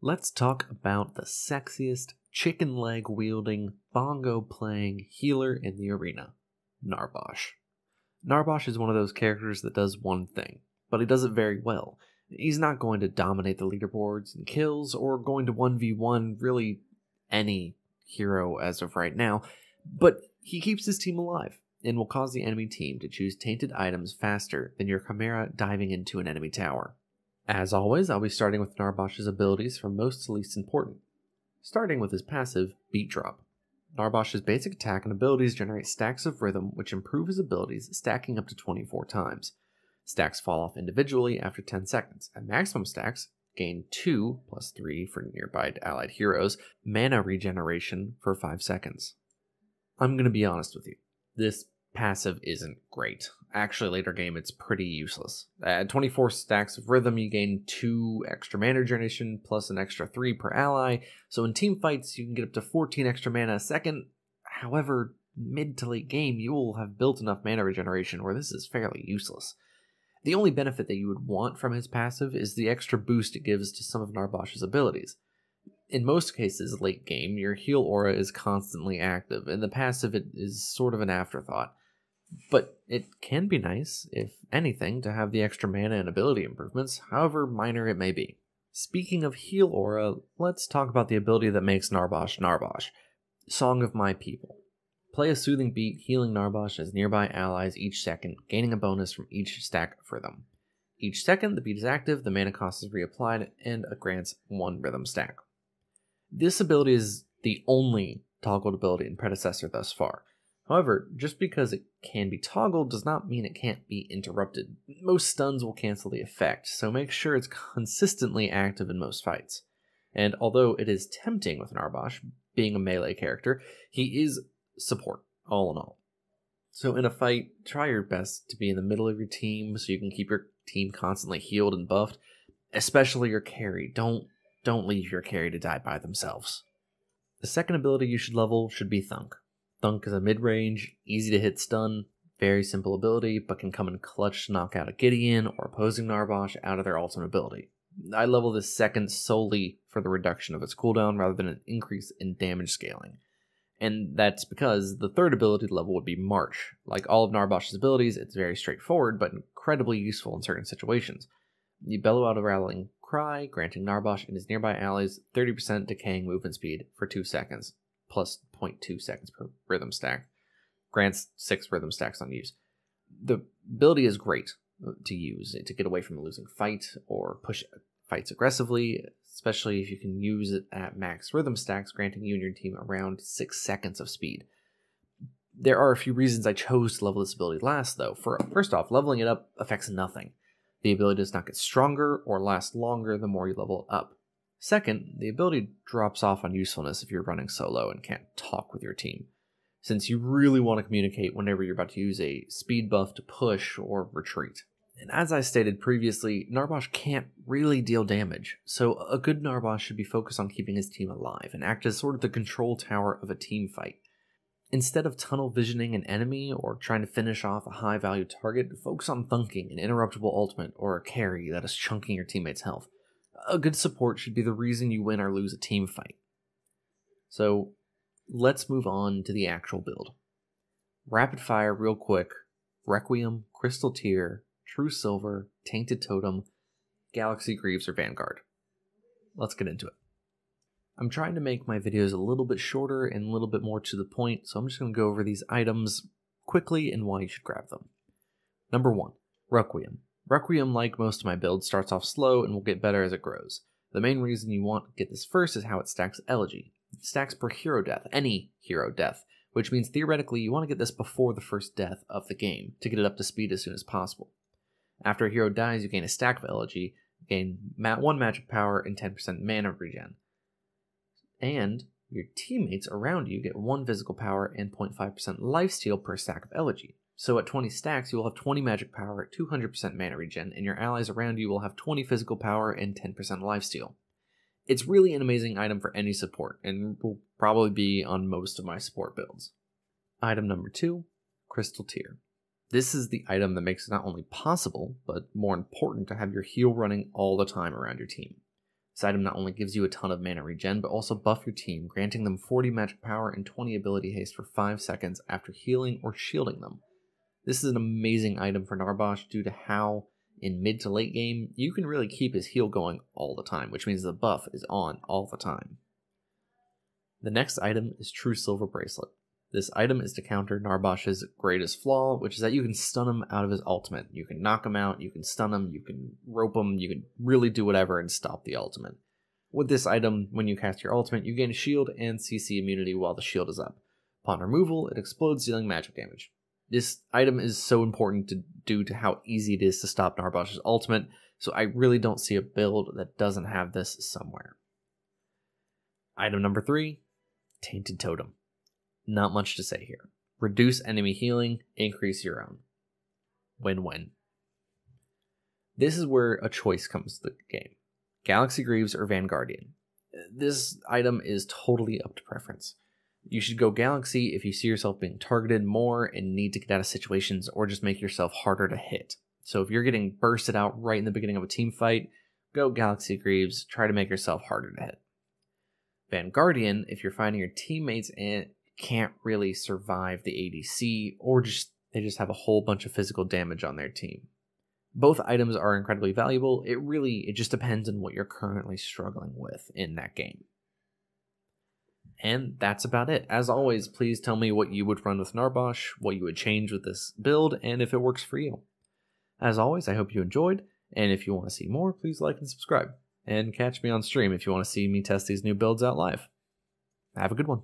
Let's talk about the sexiest, chicken leg wielding, bongo playing healer in the arena, Narbash. Narbash is one of those characters that does one thing, but he does it very well. He's not going to dominate the leaderboards and kills, or going to 1v1 really any hero as of right now, but he keeps his team alive, and will cause the enemy team to choose tainted items faster than your Chimera diving into an enemy tower. As always, I'll be starting with Narbash's abilities from most to least important, starting with his passive, Beat Drop. Narbash's basic attack and abilities generate stacks of rhythm which improve his abilities, stacking up to 24 times. Stacks fall off individually after 10 seconds, and maximum stacks gain 2 plus 3 for nearby allied heroes, mana regeneration for 5 seconds. I'm going to be honest with you, this passive isn't great. Actually, later game it's pretty useless. At 24 stacks of rhythm, you gain 2 extra mana regeneration plus an extra 3 per ally, so in team fights you can get up to 14 extra mana a second. However, mid to late game you will have built enough mana regeneration where this is fairly useless. The only benefit that you would want from his passive is the extra boost it gives to some of Narbash's abilities. In most cases, late game, your heal aura is constantly active, and the passive is sort of an afterthought. But it can be nice, if anything, to have the extra mana and ability improvements, however minor it may be. Speaking of heal aura, let's talk about the ability that makes Narbash Narbash, Song of My People. Play a soothing beat, healing Narbash as nearby allies each second, gaining a bonus from each stack for them. Each second the beat is active, the mana cost is reapplied, and it grants 1 rhythm stack. This ability is the only toggled ability in Predecessor thus far. However, just because it can be toggled does not mean it can't be interrupted. Most stuns will cancel the effect, so make sure it's consistently active in most fights. And although it is tempting with Narbash, being a melee character, he is support, all in all. So in a fight, try your best to be in the middle of your team so you can keep your team constantly healed and buffed, especially your carry. Don't leave your carry to die by themselves. The second ability you should level should be Thunk. Thunk is a mid-range, easy-to-hit stun, very simple ability, but can come in clutch to knock out a Gideon or opposing Narbash out of their ultimate ability. I level this second solely for the reduction of its cooldown rather than an increase in damage scaling. And that's because the third ability level would be March. Like all of Narbash's abilities, it's very straightforward, but incredibly useful in certain situations. You bellow out a rallying cry, granting Narbash and his nearby allies 30% decaying movement speed for 2 seconds, plus 0.2 seconds per rhythm stack. Grants 6 rhythm stacks on use. The ability is great to use to get away from a losing fight or push fights aggressively, especially if you can use it at max rhythm stacks, granting you and your team around 6 seconds of speed. There are a few reasons I chose to level this ability last, though. First off, leveling it up affects nothing. The ability does not get stronger or last longer the more you level up. Second, the ability drops off on usefulness if you're running solo and can't talk with your team, since you really want to communicate whenever you're about to use a speed buff to push or retreat. And as I stated previously, Narbash can't really deal damage, so a good Narbash should be focused on keeping his team alive and act as sort of the control tower of a team fight. Instead of tunnel visioning an enemy or trying to finish off a high value target, focus on thunking an interruptible ultimate or a carry that is chunking your teammates' health. A good support should be the reason you win or lose a team fight. So let's move on to the actual build. Rapid fire real quick. Requiem, Crystal Tear, True Silver, Tainted Totem, Galaxy Greaves, or Vanguard. Let's get into it. I'm trying to make my videos a little bit shorter and a little bit more to the point, so I'm just going to go over these items quickly and why you should grab them. Number 1, Requiem. Requiem, like most of my builds, starts off slow and will get better as it grows. The main reason you want to get this first is how it stacks Elegy. It stacks per hero death, any hero death, which means theoretically you want to get this before the first death of the game to get it up to speed as soon as possible. After a hero dies, you gain a stack of Elegy, gain 1 magic power and 10% mana regen. And your teammates around you get 1 physical power and 0.5% lifesteal per stack of Elegy. So at 20 stacks, you will have 20 magic power, 200% mana regen, and your allies around you will have 20 physical power and 10% lifesteal. It's really an amazing item for any support, and will probably be on most of my support builds. Item number 2, Crystal Tear. This is the item that makes it not only possible, but more important to have your heal running all the time around your team. This item not only gives you a ton of mana regen, but also buff your team, granting them 40 magic power and 20 ability haste for 5 seconds after healing or shielding them. This is an amazing item for Narbash due to how, in mid to late game, you can really keep his heal going all the time, which means the buff is on all the time. The next item is True Silver Bracelet. This item is to counter Narbash's greatest flaw, which is that you can stun him out of his ultimate. You can knock him out, you can stun him, you can rope him, you can really do whatever and stop the ultimate. With this item, when you cast your ultimate, you gain a shield and CC immunity while the shield is up. Upon removal, it explodes, dealing magic damage. This item is so important due to how easy it is to stop Narbash's ultimate, so I really don't see a build that doesn't have this somewhere. Item number 3, Tainted Totem. Not much to say here. Reduce enemy healing, increase your own. Win-win. This is where a choice comes to the game. Galaxy Greaves or Vanguardian. This item is totally up to preference. You should go Galaxy if you see yourself being targeted more and need to get out of situations, or just make yourself harder to hit. So if you're getting bursted out right in the beginning of a team fight, go Galaxy Greaves, try to make yourself harder to hit. Vanguardian if you're finding your teammates and can't really survive the ADC, or they just have a whole bunch of physical damage on their team. Both items are incredibly valuable. It just depends on what you're currently struggling with in that game. And that's about it. As always, please tell me what you would run with Narbash, what you would change with this build, and if it works for you. As always, I hope you enjoyed, and if you want to see more, please like and subscribe. And catch me on stream if you want to see me test these new builds out live. Have a good one.